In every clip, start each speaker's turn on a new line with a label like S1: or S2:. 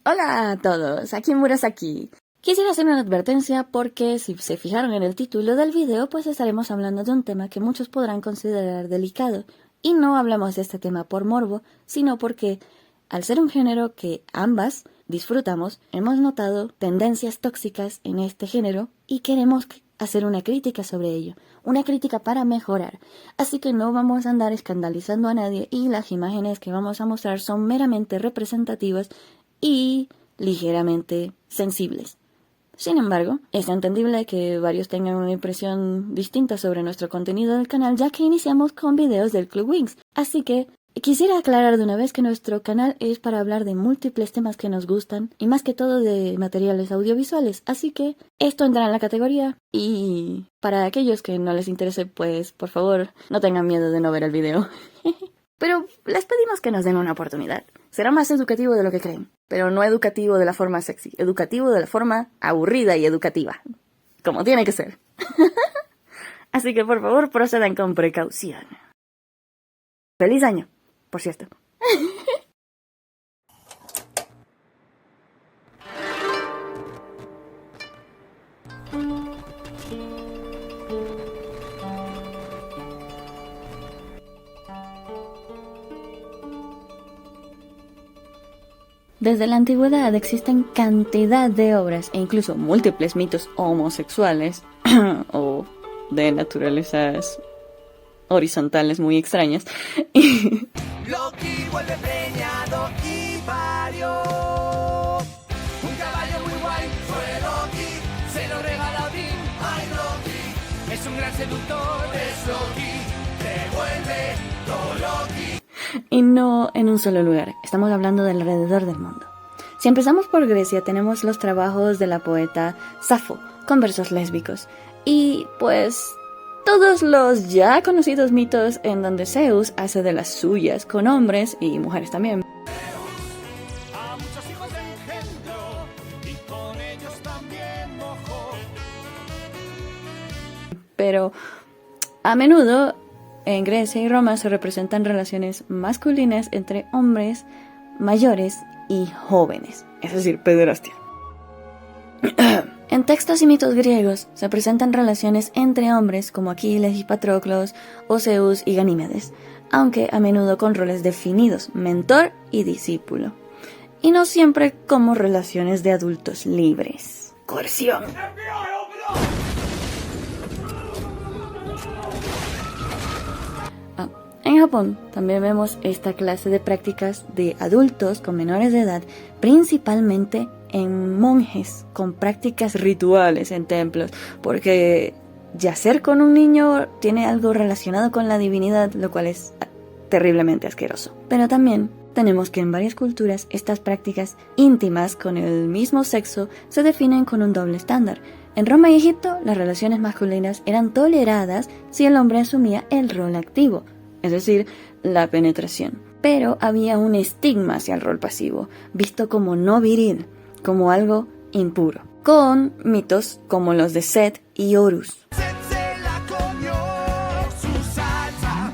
S1: Hola a todos, aquí Murasaki. Quisiera hacer una advertencia porque si se fijaron en el título del video, pues estaremos hablando de un tema que muchos podrán considerar delicado. Y no hablamos de este tema por morbo, sino porque, al ser un género que ambas disfrutamos, hemos notado tendencias tóxicas en este género y queremos hacer una crítica sobre ello, una crítica para mejorar. Así que no vamos a andar escandalizando a nadie y las imágenes que vamos a mostrar son meramente representativas y ligeramente sensibles. Sin embargo, es entendible que varios tengan una impresión distinta sobre nuestro contenido del canal, ya que iniciamos con videos del Club Wings. Así que quisiera aclarar de una vez que nuestro canal es para hablar de múltiples temas que nos gustan y más que todo de materiales audiovisuales, así que esto entra en la categoría y para aquellos que no les interese, pues por favor no tengan miedo de no ver el video. Pero les pedimos que nos den una oportunidad. Será más educativo de lo que creen, pero no educativo de la forma sexy, educativo de la forma aburrida y educativa, como tiene que ser. Así que por favor procedan con precaución. ¡Feliz año! Por cierto. Desde la antigüedad existen cantidad de obras e incluso múltiples mitos homosexuales o de naturalezas horizontales muy extrañas.
S2: Loki vuelve preñado y parió un caballo muy guay, fue Loki, se lo regala Odín. Ay, Loki es un gran seductor, es Loki, te vuelve todo Loki.
S1: Y no en un solo lugar, estamos hablando de alrededor del mundo. Si empezamos por Grecia, tenemos los trabajos de la poeta Safo, con versos lésbicos. Y pues todos los ya conocidos mitos en donde Zeus hace de las suyas con hombres y mujeres también.
S2: A muchos hijos engendró y con ellos también mojó.
S1: Pero a menudo en Grecia y Roma se representan relaciones masculinas entre hombres mayores y jóvenes, es decir, pederastia. En textos y mitos griegos se presentan relaciones entre hombres como Aquiles y Patroclos o Zeus y Ganímedes, aunque a menudo con roles definidos, mentor y discípulo, y no siempre como relaciones de adultos libres. Coerción. En Japón también vemos esta clase de prácticas de adultos con menores de edad, principalmente en monjes con prácticas rituales en templos, porque yacer con un niño tiene algo relacionado con la divinidad, lo cual es terriblemente asqueroso. Pero también tenemos que en varias culturas estas prácticas íntimas con el mismo sexo se definen con un doble estándar. En Roma y Egipto, las relaciones masculinas eran toleradas si el hombre asumía el rol activo, es decir, la penetración. Pero había un estigma hacia el rol pasivo, visto como no viril, como algo impuro, con mitos como los de Set y Horus.
S2: Set se la comió su salsa.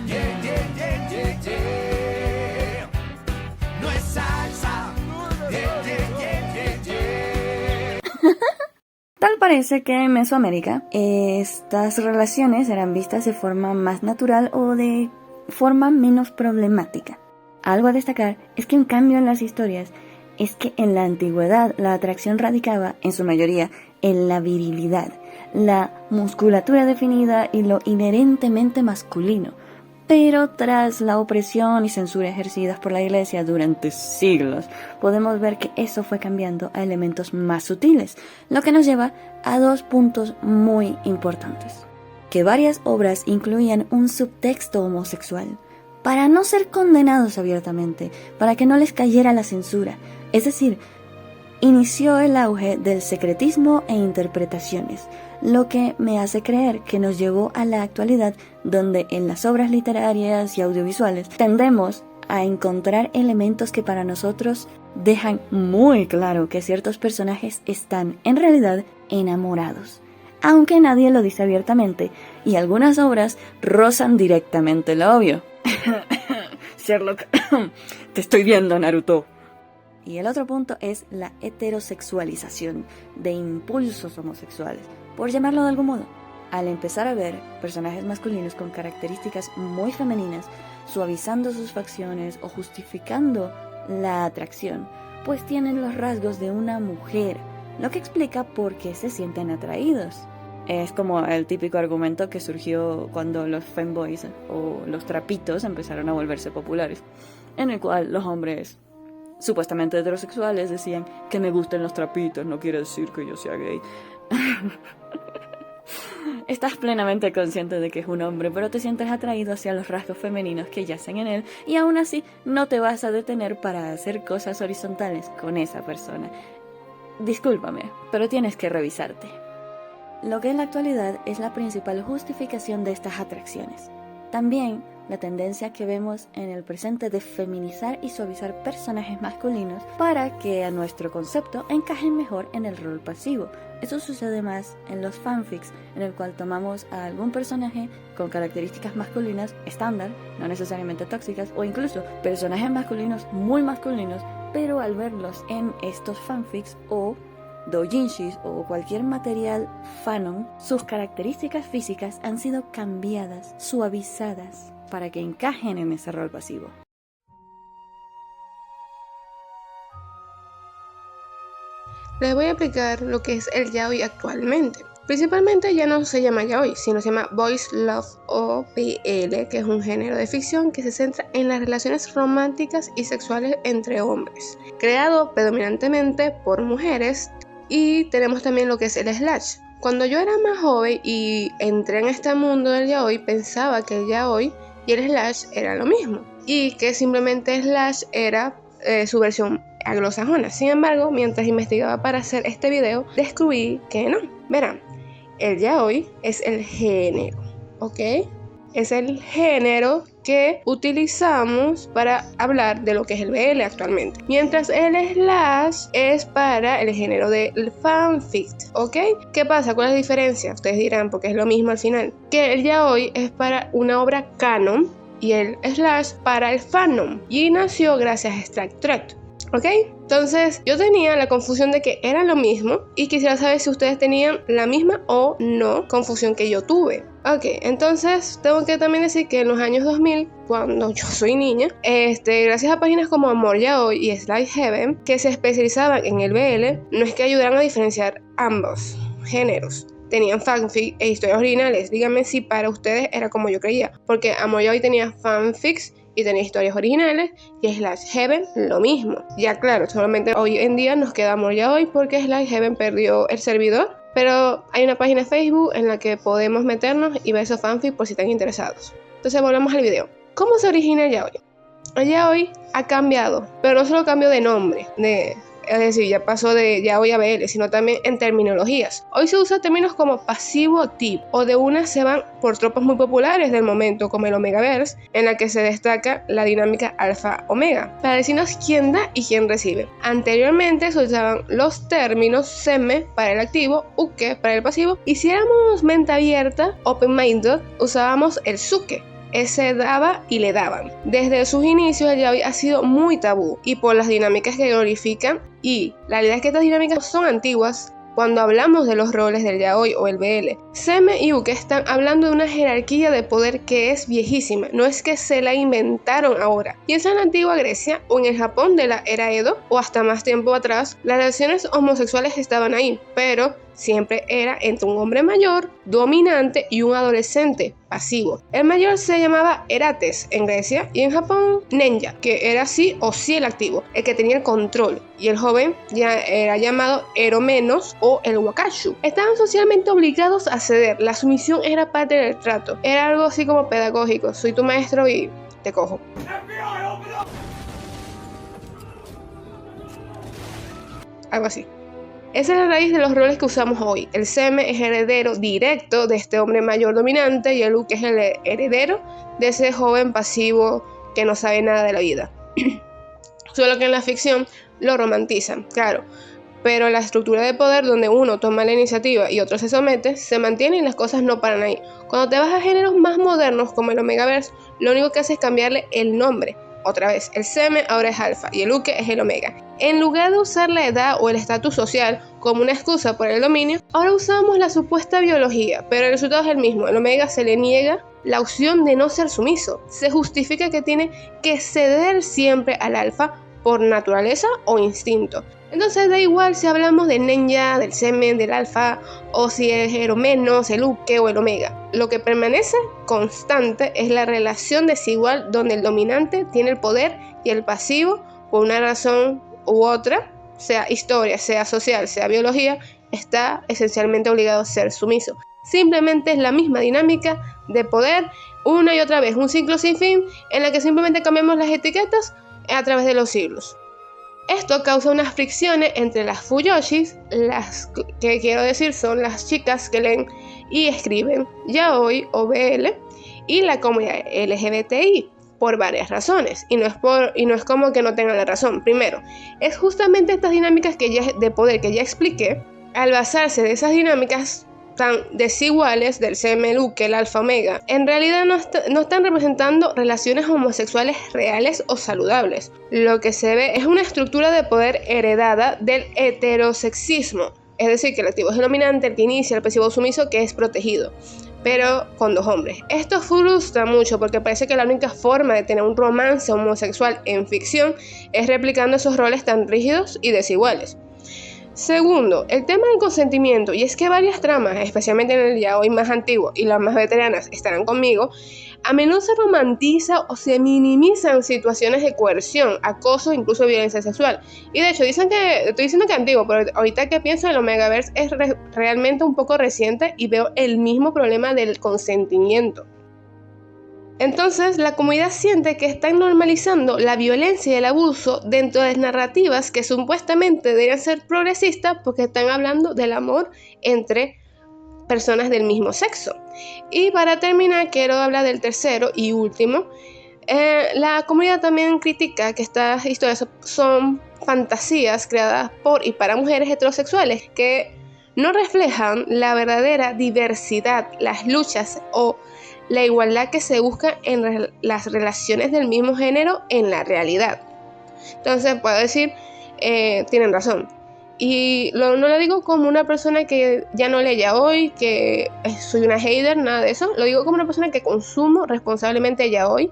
S2: Yeah, yeah, yeah, yeah, yeah. No es salsa. Yeah, yeah, yeah, yeah, yeah.
S1: Tal parece que en Mesoamérica estas relaciones eran vistas de forma más natural o de forma menos problemática. Algo a destacar es que un cambio en las historias es que en la antigüedad la atracción radicaba, en su mayoría, en la virilidad, la musculatura definida y lo inherentemente masculino. Pero tras la opresión y censura ejercidas por la Iglesia durante siglos, podemos ver que eso fue cambiando a elementos más sutiles, lo que nos lleva a dos puntos muy importantes. Que varias obras incluían un subtexto homosexual, para no ser condenados abiertamente, para que no les cayera la censura. Es decir, inició el auge del secretismo e interpretaciones, lo que me hace creer que nos llevó a la actualidad, donde en las obras literarias y audiovisuales tendemos a encontrar elementos que para nosotros dejan muy claro que ciertos personajes están en realidad enamorados, aunque nadie lo dice abiertamente, y algunas obras rozan directamente lo obvio. Sherlock, te estoy viendo, Naruto. Y el otro punto es la heterosexualización de impulsos homosexuales, por llamarlo de algún modo. Al empezar a ver personajes masculinos con características muy femeninas, suavizando sus facciones o justificando la atracción, pues tienen los rasgos de una mujer, lo que explica por qué se sienten atraídos. Es como el típico argumento que surgió cuando los femboys o los trapitos empezaron a volverse populares, en el cual los hombres supuestamente heterosexuales decían que me gusten los trapitos, no quiere decir que yo sea gay. Estás plenamente consciente de que es un hombre, pero te sientes atraído hacia los rasgos femeninos que yacen en él y aún así no te vas a detener para hacer cosas horizontales con esa persona. Discúlpame, pero tienes que revisarte. Lo que en la actualidad es la principal justificación de estas atracciones. También la tendencia que vemos en el presente de feminizar y suavizar personajes masculinos para que a nuestro concepto encajen mejor en el rol pasivo. Eso sucede más en los fanfics, en el cual tomamos a algún personaje con características masculinas estándar, no necesariamente tóxicas, o incluso personajes masculinos muy masculinos, pero al verlos en estos fanfics o doujinshis o cualquier material fanon, sus características físicas han sido cambiadas, suavizadas, para que encajen en ese rol pasivo.
S3: Les voy a explicar lo que es el yaoi actualmente. Principalmente ya no se llama yaoi, sino se llama Boys Love o BL, que es un género de ficción que se centra en las relaciones románticas y sexuales entre hombres, creado predominantemente por mujeres. Y tenemos también lo que es el slash. Cuando yo era más joven y entré en este mundo del yaoi, pensaba que el yaoi y el slash era lo mismo y que simplemente slash era su versión anglosajona. Sin embargo, mientras investigaba para hacer este video, descubrí que no. Verán, el yaoi es el género, ¿ok? Es el género que utilizamos para hablar de lo que es el BL actualmente. Mientras el slash es para el género del fanfic, ¿ok? ¿Qué pasa? ¿Cuál es la diferencia? Ustedes dirán, porque es lo mismo al final. Que el yaoi es para una obra canon y el slash para el fandom. Y nació gracias a Extract Thread, ¿ok? Entonces yo tenía la confusión de que era lo mismo y quisiera saber si ustedes tenían la misma o no confusión que yo tuve. Ok, entonces tengo que también decir que en los años 2000, cuando yo soy niña, gracias a páginas como Amor Yaoi y Slide Heaven, que se especializaban en el BL, no es que ayudaran a diferenciar ambos géneros. Tenían fanfic e historias originales. Díganme si para ustedes era como yo creía, porque Amor Yaoi tenía fanfics y tenía historias originales y Slash Heaven lo mismo. Ya claro, solamente hoy en día nos queda Amor Yaoi porque Slash Heaven perdió el servidor, pero hay una página de Facebook en la que podemos meternos y ver esos fanfics por si están interesados. Entonces volvemos al video. ¿Cómo se origina el yaoi? El yaoi ha cambiado, pero no solo cambió de nombre, es decir, ya pasó de yaoi a BL, sino también en terminologías. Hoy se usa términos como pasivo-activo, o de una se van por tropas muy populares del momento, como el Omegaverse, en la que se destaca la dinámica alfa-omega, para decirnos quién da y quién recibe. Anteriormente se usaban los términos seme para el activo, uke para el pasivo, y si éramos mente abierta, open-minded, usábamos el suke. Ese daba y le daban. Desde sus inicios el yaoi ha sido muy tabú y por las dinámicas que glorifican, y la realidad es que estas dinámicas son antiguas. Cuando hablamos de los roles del yaoi o el BL, seme y uke están hablando de una jerarquía de poder que es viejísima, no es que se la inventaron ahora. Piensa en la antigua Grecia o en el Japón de la era Edo o hasta más tiempo atrás, las relaciones homosexuales estaban ahí, pero siempre era entre un hombre mayor, dominante, y un adolescente pasivo. El mayor se llamaba Erates en Grecia y en Japón Nenja, que era sí o sí el activo, el que tenía el control, y el joven ya era llamado Eromenos o el Wakashu. Estaban socialmente obligados a ceder, la sumisión era parte del trato, era algo así como pedagógico, soy tu maestro y te cojo. Algo así. Esa es la raíz de los roles que usamos hoy. El seme es heredero directo de este hombre mayor dominante y el uke es el heredero de ese joven pasivo que no sabe nada de la vida. Solo que en la ficción lo romantizan, claro. Pero la estructura de poder donde uno toma la iniciativa y otro se somete, se mantiene y las cosas no paran ahí. Cuando te vas a géneros más modernos como el Omegaverse, lo único que hace es cambiarle el nombre. Otra vez, el semen ahora es alfa y el uke es el omega. En lugar de usar la edad o el estatus social como una excusa por el dominio, ahora usamos la supuesta biología, pero el resultado es el mismo. El omega se le niega la opción de no ser sumiso. Se justifica que tiene que ceder siempre al alfa por naturaleza o instinto. Entonces da igual si hablamos del Nenya, del semen, del alfa, o si es el menos, el uke o el omega. Lo que permanece constante es la relación desigual donde el dominante tiene el poder y el pasivo, por una razón u otra, sea historia, sea social, sea biología, está esencialmente obligado a ser sumiso. Simplemente es la misma dinámica de poder una y otra vez, un ciclo sin fin en la que simplemente cambiamos las etiquetas a través de los siglos. Esto causa unas fricciones entre las fuyoshis, las que quiero decir son las chicas que leen y escriben yaoi o BL, y la comunidad LGBTI, por varias razones, y no es como que no tengan la razón. Primero, es justamente estas dinámicas de poder que ya expliqué. Al basarse de esas dinámicas tan desiguales del semen, el uke, el alfa, omega, en realidad no están representando relaciones homosexuales reales o saludables. Lo que se ve es una estructura de poder heredada del heterosexismo, es decir, que el activo es el dominante, el que inicia, el pasivo sumiso que es protegido, pero con dos hombres. Esto frustra mucho porque parece que la única forma de tener un romance homosexual en ficción es replicando esos roles tan rígidos y desiguales. Segundo, el tema del consentimiento, y es que varias tramas, especialmente en el yaoi más antiguo y las más veteranas estarán conmigo, a menudo se romantiza o se minimizan situaciones de coerción, acoso, incluso violencia sexual. Y de hecho, estoy diciendo que antiguo, pero ahorita que pienso en el Omegaverse es realmente un poco reciente y veo el mismo problema del consentimiento. Entonces, la comunidad siente que están normalizando la violencia y el abuso dentro de narrativas que supuestamente deberían ser progresistas porque están hablando del amor entre personas del mismo sexo. Y para terminar, quiero hablar del tercero y último. La comunidad también critica que estas historias son fantasías creadas por y para mujeres heterosexuales que no reflejan la verdadera diversidad, las luchas o la igualdad que se busca en las relaciones del mismo género en la realidad. Entonces puedo decir, tienen razón. Y no lo digo como una persona que ya no lee yaoi, que soy una hater, nada de eso. Lo digo como una persona que consumo responsablemente yaoi,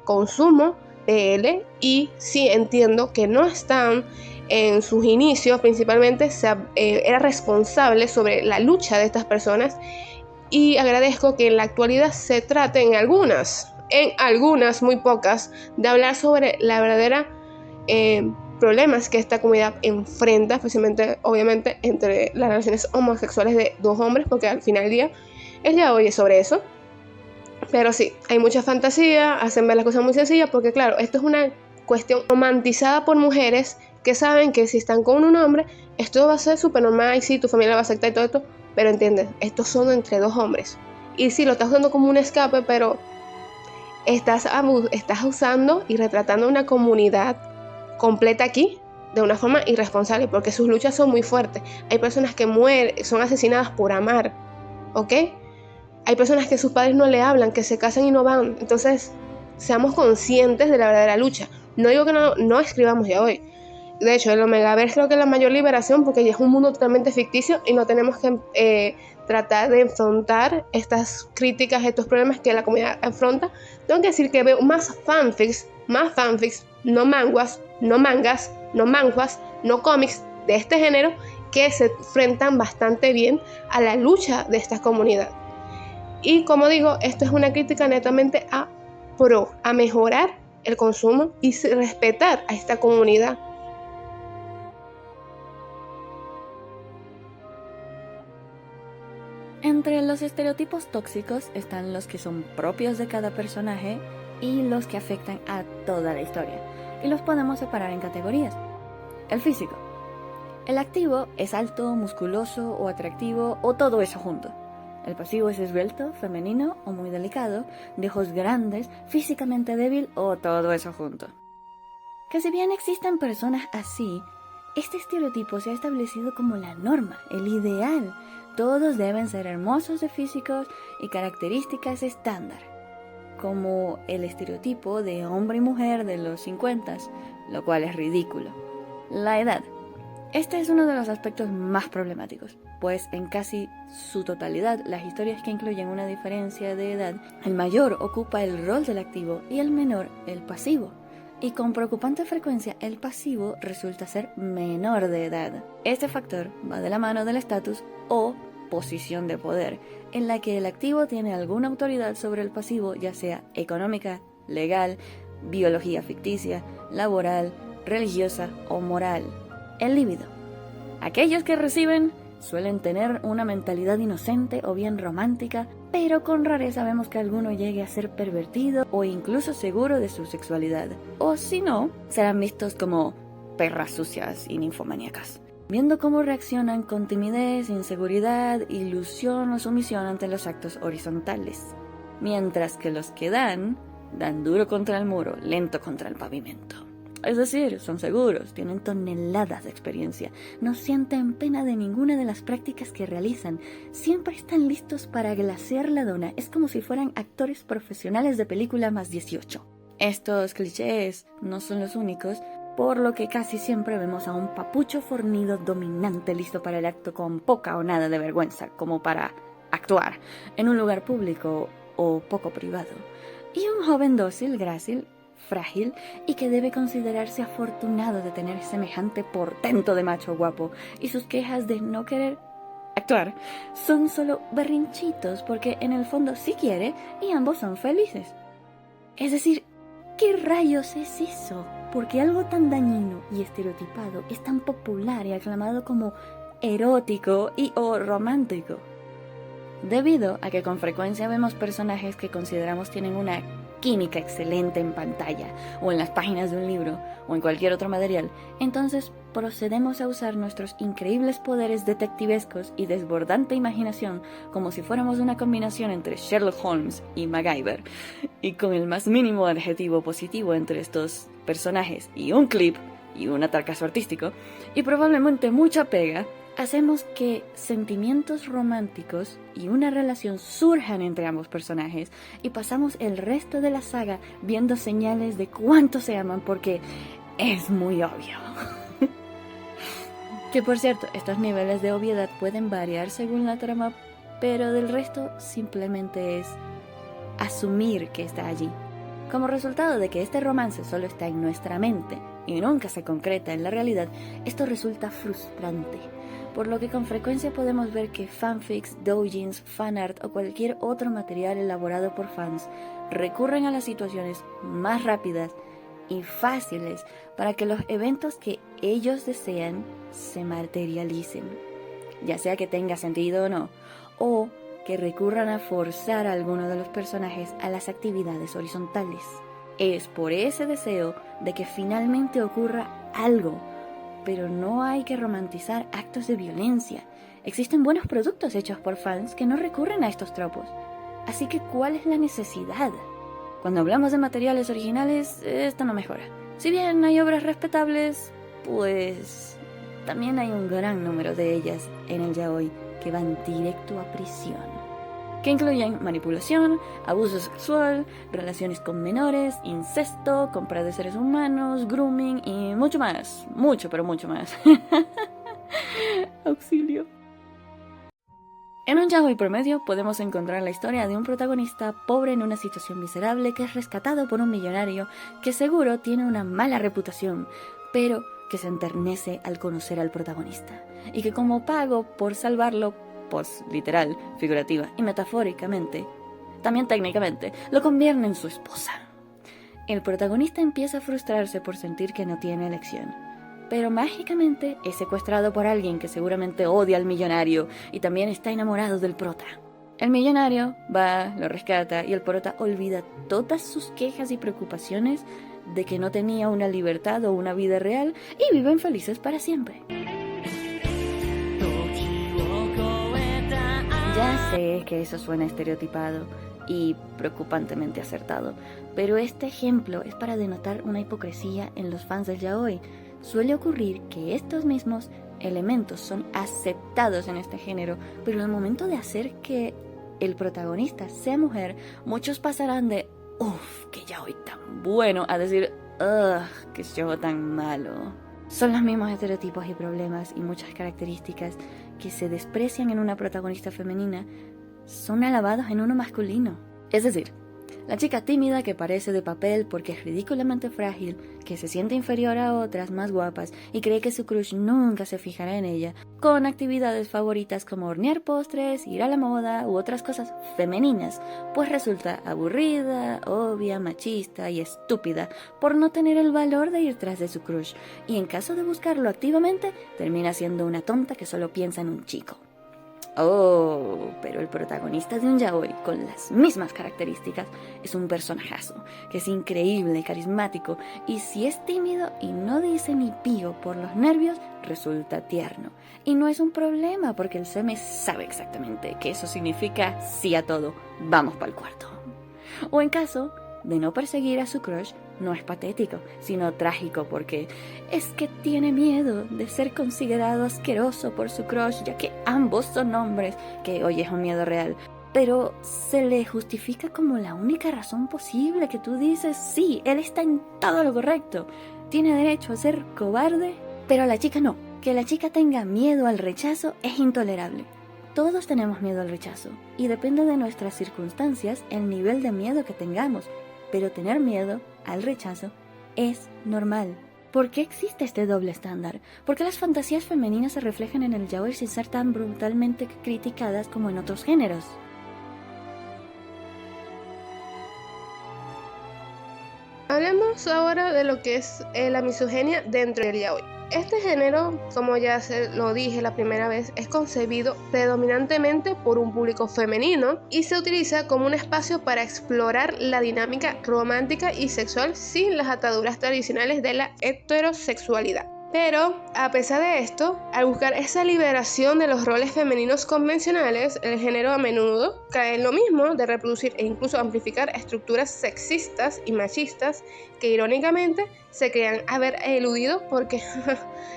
S3: consumo BL, y sí entiendo que no están en sus inicios, principalmente era responsable sobre la lucha de estas personas. Y agradezco que en la actualidad se trate en algunas, muy pocas, de hablar sobre la verdadera problemas que esta comunidad enfrenta, especialmente, obviamente, entre las relaciones homosexuales de dos hombres, porque al final del día el yaoi es sobre eso. Pero sí, hay mucha fantasía, hacen ver las cosas muy sencillas, porque claro, esto es una cuestión romantizada por mujeres que saben que si están con un hombre, esto va a ser súper normal, y sí, tu familia va a aceptar y todo esto. Pero entiendes, estos son entre dos hombres. Y sí, lo estás usando como un escape, pero estás usando y retratando una comunidad completa aquí de una forma irresponsable, porque sus luchas son muy fuertes. Hay personas que mueren, son asesinadas por amar, ¿ok? Hay personas que sus padres no le hablan, que se casan y no van. Entonces, seamos conscientes de la verdadera lucha. No digo que no escribamos ya hoy. De hecho, el Omegaverse creo que es la mayor liberación porque ya es un mundo totalmente ficticio y no tenemos que tratar de enfrentar estas críticas, estos problemas que la comunidad afronta. Tengo que decir que veo más fanfics, no manguas, no cómics de este género que se enfrentan bastante bien a la lucha de esta comunidad. Y como digo, esto es una crítica netamente a mejorar el consumo y respetar a esta comunidad.
S1: Entre los estereotipos tóxicos están los que son propios de cada personaje y los que afectan a toda la historia, y los podemos separar en categorías. El físico. El activo es alto, musculoso o atractivo o todo eso junto. El pasivo es esbelto, femenino o muy delicado, de ojos grandes, físicamente débil o todo eso junto. Que si bien existen personas así, este estereotipo se ha establecido como la norma, el ideal. Todos deben ser hermosos de físicos y características estándar. como el estereotipo de hombre y mujer de los 50, lo cual es ridículo. La edad. Este es uno de los aspectos más problemáticos, pues en casi su totalidad las historias que incluyen una diferencia de edad, el mayor ocupa el rol del activo y el menor el pasivo. Y con preocupante frecuencia el pasivo resulta ser menor de edad. Este factor va de la mano del estatus o posición de poder, en la que el activo tiene alguna autoridad sobre el pasivo, ya sea económica, legal, biología ficticia, laboral, religiosa o moral. El líbido. Aquellos que reciben suelen tener una mentalidad inocente o bien romántica, pero con rareza vemos que alguno llegue a ser pervertido o incluso seguro de su sexualidad. O si no, serán vistos como perras sucias y ninfomaníacas, viendo cómo reaccionan con timidez, inseguridad, ilusión o sumisión ante los actos horizontales. Mientras que los que dan duro contra el muro, lento contra el pavimento. Es decir, son seguros, tienen toneladas de experiencia, no sienten pena de ninguna de las prácticas que realizan, siempre están listos para glasear la dona, es como si fueran actores profesionales de película más 18. Estos clichés no son los únicos, por lo que casi siempre vemos a un papucho fornido dominante listo para el acto con poca o nada de vergüenza, como para actuar en un lugar público o poco privado, y un joven dócil, grácil, frágil y que debe considerarse afortunado de tener semejante portento de macho guapo, y sus quejas de no querer actuar son solo berrinchitos porque en el fondo sí quiere y ambos son felices. Es decir, ¿qué rayos es eso? Porque algo tan dañino y estereotipado es tan popular y aclamado como erótico y o romántico. Debido a que con frecuencia vemos personajes que consideramos tienen una química excelente en pantalla, o en las páginas de un libro, o en cualquier otro material, entonces procedemos a usar nuestros increíbles poderes detectivescos y desbordante imaginación como si fuéramos una combinación entre Sherlock Holmes y MacGyver, y con el más mínimo adjetivo positivo entre estos personajes y un clip y un atracazo artístico, y probablemente mucha pega, hacemos que sentimientos románticos y una relación surjan entre ambos personajes y pasamos el resto de la saga viendo señales de cuánto se aman porque es muy obvio. Que por cierto, estos niveles de obviedad pueden variar según la trama, pero del resto simplemente es asumir que está allí. Como resultado de que este romance solo está en nuestra mente y nunca se concreta en la realidad, esto resulta frustrante. Por lo que con frecuencia podemos ver que fanfics, doujins, fanart o cualquier otro material elaborado por fans recurren a las situaciones más rápidas y fáciles para que los eventos que ellos desean se materialicen, ya sea que tenga sentido o no, o que recurran a forzar a alguno de los personajes a las actividades horizontales. Es por ese deseo de que finalmente ocurra algo. Pero no hay que romantizar actos de violencia. Existen buenos productos hechos por fans que no recurren a estos tropos. Así que, ¿cuál es la necesidad? Cuando hablamos de materiales originales, esto no mejora. Si bien hay obras respetables, pues también hay un gran número de ellas en el yaoi que van directo a prisión, que incluyen manipulación, abuso sexual, relaciones con menores, incesto, compra de seres humanos, grooming y mucho más. Mucho, pero mucho más. Auxilio. En un yaoi promedio podemos encontrar la historia de un protagonista pobre en una situación miserable que es rescatado por un millonario que seguro tiene una mala reputación, pero que se enternece al conocer al protagonista, y que como pago por salvarlo, pues literal, figurativa y metafóricamente, también técnicamente, lo convierte en su esposa. El protagonista empieza a frustrarse por sentir que no tiene elección, pero mágicamente es secuestrado por alguien que seguramente odia al millonario y también está enamorado del prota. El millonario va, lo rescata y el prota olvida todas sus quejas y preocupaciones de que no tenía una libertad o una vida real y viven felices para siempre. Ya sé que eso suena estereotipado y preocupantemente acertado, pero este ejemplo es para denotar una hipocresía en los fans del yaoi. Suele ocurrir que estos mismos elementos son aceptados en este género, pero al momento de hacer que el protagonista sea mujer, muchos pasarán de uff, qué yaoi tan bueno, a decir, ugh, qué show tan malo. Son los mismos estereotipos y problemas y muchas características que se desprecian en una protagonista femenina son alabados en uno masculino. Es decir, la chica tímida que parece de papel porque es ridículamente frágil, que se siente inferior a otras más guapas y cree que su crush nunca se fijará en ella, con actividades favoritas como hornear postres, ir a la moda u otras cosas femeninas, pues resulta aburrida, obvia, machista y estúpida por no tener el valor de ir tras de su crush, y en caso de buscarlo activamente, termina siendo una tonta que solo piensa en un chico. Oh, pero el protagonista de un yaoi con las mismas características es un personajazo que es increíble, carismático, y si es tímido y no dice ni pío por los nervios, resulta tierno. Y no es un problema porque el seme sabe exactamente que eso significa sí a todo, vamos pa'l cuarto. O en caso de no perseguir a su crush, no es patético, sino trágico, porque es que tiene miedo de ser considerado asqueroso por su crush, ya que ambos son hombres, que hoy es un miedo real. Pero se le justifica como la única razón posible, que tú dices, sí, él está en todo lo correcto, tiene derecho a ser cobarde, pero la chica no. Que la chica tenga miedo al rechazo es intolerable. Todos tenemos miedo al rechazo, y depende de nuestras circunstancias el nivel de miedo que tengamos, pero tener miedo al rechazo es normal. ¿Por qué existe este doble estándar? ¿Por qué las fantasías femeninas se reflejan en el yaoi sin ser tan brutalmente criticadas como en otros géneros?
S3: Hablemos ahora de lo que es la misoginia dentro del yaoi. Este género, como ya se lo dije la primera vez, es concebido predominantemente por un público femenino y se utiliza como un espacio para explorar la dinámica romántica y sexual sin las ataduras tradicionales de la heterosexualidad. Pero, a pesar de esto, al buscar esa liberación de los roles femeninos convencionales, el género a menudo cae en lo mismo de reproducir e incluso amplificar estructuras sexistas y machistas que irónicamente se crean haber eludido porque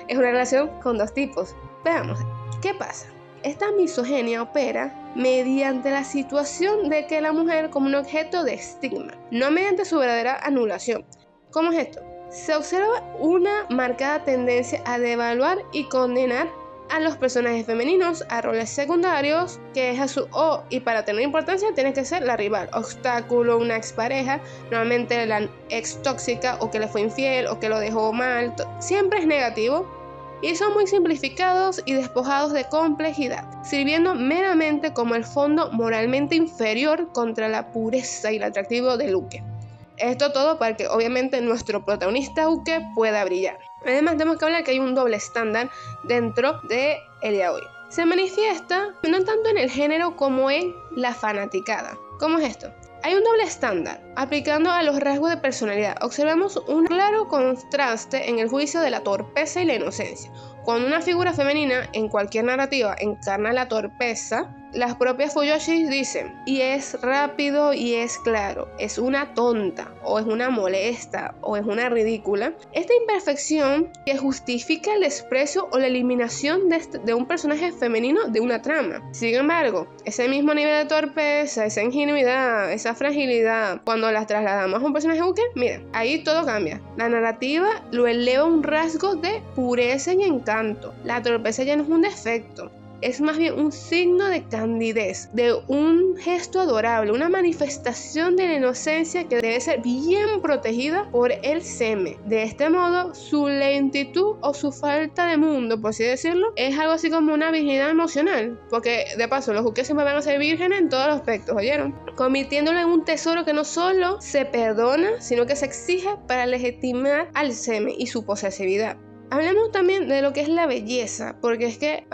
S3: es una relación con dos tipos. Veamos, ¿qué pasa? Esta misoginia opera mediante la situación de que la mujer como un objeto de estigma, no mediante su verdadera anulación. ¿Cómo es esto? Se observa una marcada tendencia a devaluar y condenar a los personajes femeninos a roles secundarios, que es a su y para tener importancia tiene que ser la rival, obstáculo, una expareja, normalmente la ex tóxica o que le fue infiel o que lo dejó mal, siempre es negativo y son muy simplificados y despojados de complejidad, sirviendo meramente como el fondo moralmente inferior contra la pureza y el atractivo del uke. Esto todo para que obviamente nuestro protagonista uke pueda brillar. Además tenemos que hablar que hay un doble estándar dentro de el yaoi. Se manifiesta no tanto en el género como en la fanaticada. ¿Cómo es esto? Hay un doble estándar aplicando a los rasgos de personalidad. Observamos un claro contraste en el juicio de la torpeza y la inocencia. Cuando una figura femenina en cualquier narrativa encarna la torpeza, las propias fuyoshis dicen, y es rápido y es claro, es una tonta, o es una molesta, o es una ridícula. Esta imperfección que justifica el desprecio o la eliminación de un personaje femenino de una trama. Sin embargo, ese mismo nivel de torpeza, esa ingenuidad, esa fragilidad, cuando las trasladamos a un personaje uke, miren, ahí todo cambia. La narrativa lo eleva a un rasgo de pureza y encanto. La torpeza ya no es un defecto. Es más bien un signo de candidez, de un gesto adorable, una manifestación de la inocencia que debe ser bien protegida por el seme. De este modo, su lentitud o su falta de mundo, por así decirlo, es algo así como una virginidad emocional. Porque, de paso, los ukes siempre van a ser vírgenes en todos los aspectos, ¿oyeron? Convirtiéndolo en un tesoro que no solo se perdona, sino que se exige para legitimar al seme y su posesividad. Hablemos también de lo que es la belleza, porque es que,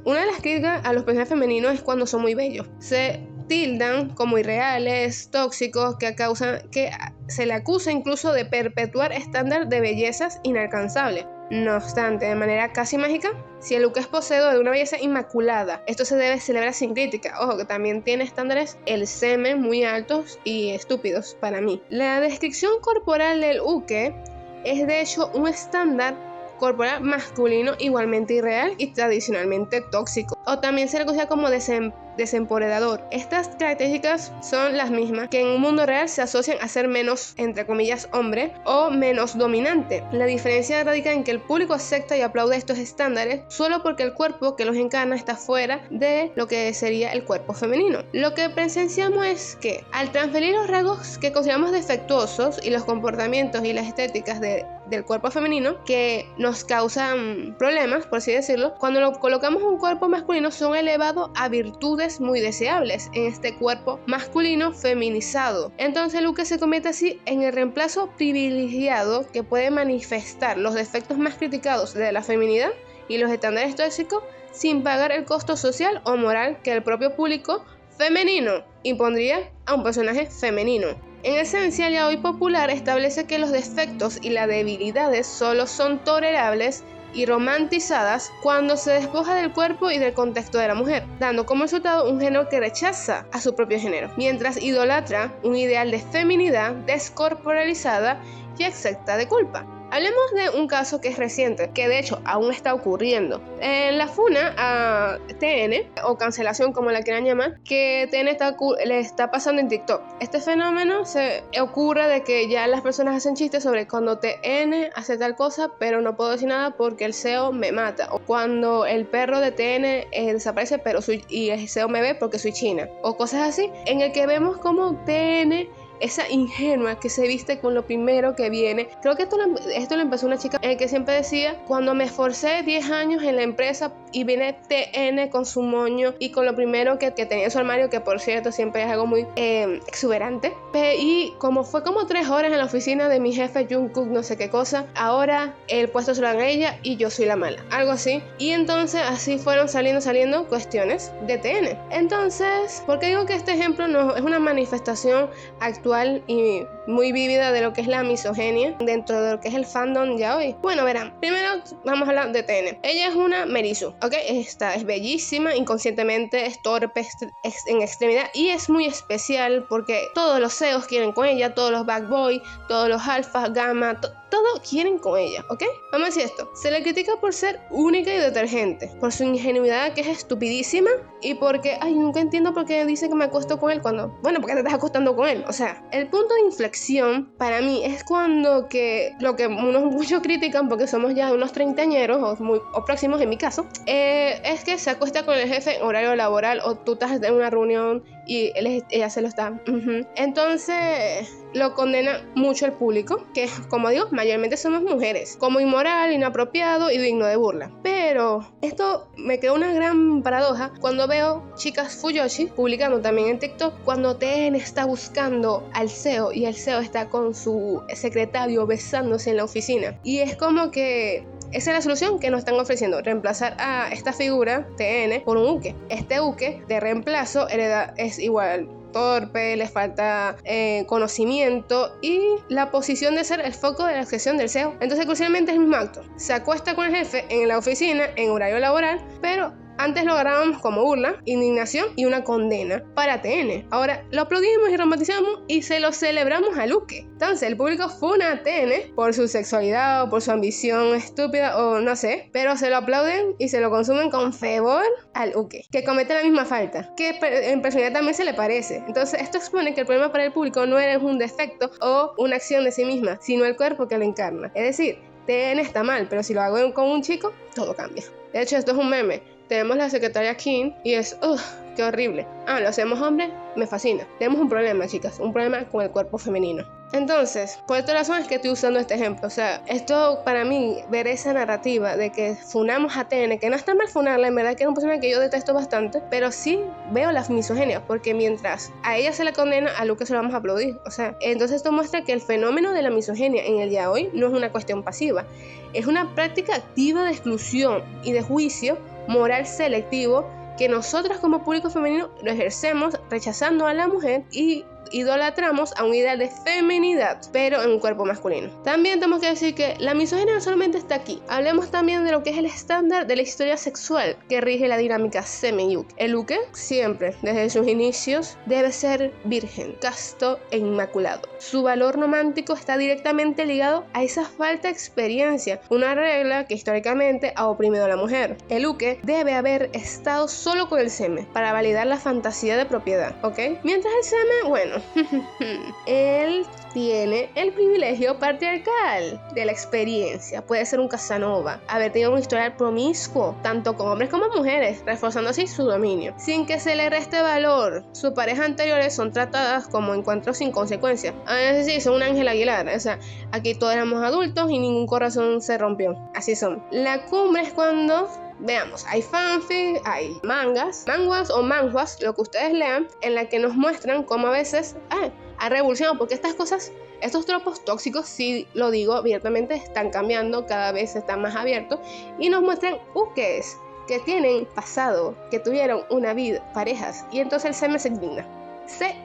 S3: una de las críticas a los personajes femeninos es cuando son muy bellos. Se tildan como irreales, tóxicos, que se le acusa incluso de perpetuar estándar de bellezas inalcanzables. No obstante, de manera casi mágica, si el uke es poseedor de una belleza inmaculada, esto se debe celebrar sin crítica. Ojo, que también tiene estándares el semen muy altos y estúpidos para mí. La descripción corporal del uke es de hecho un estándar corporal masculino igualmente irreal y tradicionalmente tóxico, o también se le considera como desempoderador. Estas características son las mismas que en un mundo real se asocian a ser menos, entre comillas, hombre o menos dominante. La diferencia radica en que el público acepta y aplaude estos estándares solo porque el cuerpo que los encarna está fuera de lo que sería el cuerpo femenino. Lo que presenciamos es que al transferir los rasgos que consideramos defectuosos y los comportamientos y las estéticas del cuerpo femenino que nos causan problemas, por así decirlo, cuando lo colocamos en un cuerpo masculino son elevados a virtudes muy deseables en este cuerpo masculino feminizado. Entonces Luke se convierte así en el reemplazo privilegiado que puede manifestar los defectos más criticados de la feminidad y los estándares tóxicos sin pagar el costo social o moral que el propio público femenino impondría a un personaje femenino. En esencia, el yaoi popular establece que los defectos y las debilidades solo son tolerables y romantizadas cuando se despoja del cuerpo y del contexto de la mujer, dando como resultado un género que rechaza a su propio género, mientras idolatra un ideal de feminidad descorporalizada y exenta de culpa. Hablemos de un caso que es reciente, que de hecho aún está ocurriendo. En la funa a TN, o cancelación como la quieran llamar, que TN le está pasando en TikTok. Este fenómeno se ocurre de que ya las personas hacen chistes sobre cuando TN hace tal cosa, pero no puedo decir nada porque el CEO me mata. O cuando el perro de TN desaparece, y el CEO me ve porque soy china. O cosas así, en el que vemos como TN, esa ingenua que se viste con lo primero que viene. Creo que esto lo empezó una chica en el que siempre decía: cuando me esforcé 10 años en la empresa y viene TN con su moño y con lo primero que tenía en su armario, que por cierto siempre es algo muy exuberante, y como fue como 3 horas en la oficina de mi jefe Jungkook no sé qué cosa, ahora el puesto se lo dan a ella y yo soy la mala, algo así. Y entonces así fueron saliendo cuestiones de TN. Entonces, ¿por qué digo que este ejemplo no es una manifestación actual y muy vívida de lo que es la misoginia dentro de lo que es el fandom yaoi? Bueno, verán, primero vamos a hablar de TN. Ella es una Merisu, ¿ok? Esta es bellísima, inconscientemente es torpe en extremidad y es muy especial porque todos los CEOs quieren con ella, todos los bad boy, todos los alfa, gamma, todo quieren con ella, ¿ok? Vamos a decir esto: se le critica por ser única y detergente, por su ingenuidad que es estupidísima y porque, nunca entiendo por qué dice que me acuesto con él cuando, bueno, porque te estás acostando con él. O sea, el punto de inflexión para mí es cuando lo que muchos critican porque somos ya unos treintañeros o próximos en mi caso, es que se acuesta con el jefe en horario laboral o tú estás en una reunión y ella se lo está. Entonces lo condena mucho el público, que como digo, mayormente somos mujeres, como inmoral, inapropiado y digno de burla. Pero esto me queda una gran paradoja cuando veo chicas fuyoshi publicando también en TikTok cuando TN está buscando al CEO y el CEO está con su secretario besándose en la oficina. Y es como que esa es la solución que nos están ofreciendo: reemplazar a esta figura TN por un uke. Este uke de reemplazo es igual torpe, le falta conocimiento y la posición de ser el foco de la acción del CEO. Entonces, crucialmente es el mismo acto: se acuesta con el jefe en la oficina en horario laboral, pero antes lo agarrábamos como burla, indignación y una condena para TN. Ahora lo aplaudimos y romantizamos y se lo celebramos a Luke. Entonces el público funa a TN por su sexualidad o por su ambición estúpida o no sé, pero se lo aplauden y se lo consumen con fervor al Luke, que comete la misma falta, que en personalidad también se le parece. Entonces esto expone que el problema para el público no es un defecto o una acción de sí misma, sino el cuerpo que lo encarna. Es decir, TN está mal, pero si lo hago con un chico, todo cambia. De hecho, esto es un meme. Tenemos la secretaria Kim y es, qué horrible. Lo hacemos hombre, me fascina. Tenemos un problema, chicas, un problema con el cuerpo femenino. Entonces, por esta razón es que estoy usando este ejemplo. O sea, esto para mí, ver esa narrativa de que funamos a TN, que no está mal funarla, en verdad que es un personaje que yo detesto bastante, pero sí veo la misoginia, porque mientras a ella se la condena, a Luke se lo vamos a aplaudir. O sea, entonces esto muestra que el fenómeno de la misoginia en el yaoi no es una cuestión pasiva, es una práctica activa de exclusión y de juicio moral selectivo que nosotras como público femenino lo ejercemos rechazando a la mujer y idolatramos a un ideal de feminidad, pero en un cuerpo masculino. También tenemos que decir que la misoginia no solamente está aquí. Hablemos también de lo que es el estándar de la historia sexual que rige la dinámica semen y uke. El uke siempre, desde sus inicios, debe ser virgen, casto e inmaculado. Su valor romántico está directamente ligado a esa falta de experiencia, una regla que históricamente ha oprimido a la mujer. El uke debe haber estado solo con el semen para validar la fantasía de propiedad, ¿ok? Mientras el semen, bueno, él tiene el privilegio patriarcal de la experiencia. Puede ser un Casanova, haber tenido un historial promiscuo, tanto con hombres como mujeres, reforzando así su dominio, sin que se le reste valor. Sus parejas anteriores son tratadas como encuentros sin consecuencias. Es decir, son un Ángel Aguilar, o sea, aquí todos éramos adultos y ningún corazón se rompió. Así son. La cumbre es cuando... Veamos, hay fanfic, hay manguas o manhwas, lo que ustedes lean, en la que nos muestran cómo a veces ha revolucionado, porque estas cosas, estos tropos tóxicos, sí lo digo abiertamente, están cambiando, cada vez están más abiertos, y nos muestran ukes que tienen pasado, que tuvieron una vida, parejas, y entonces el semen se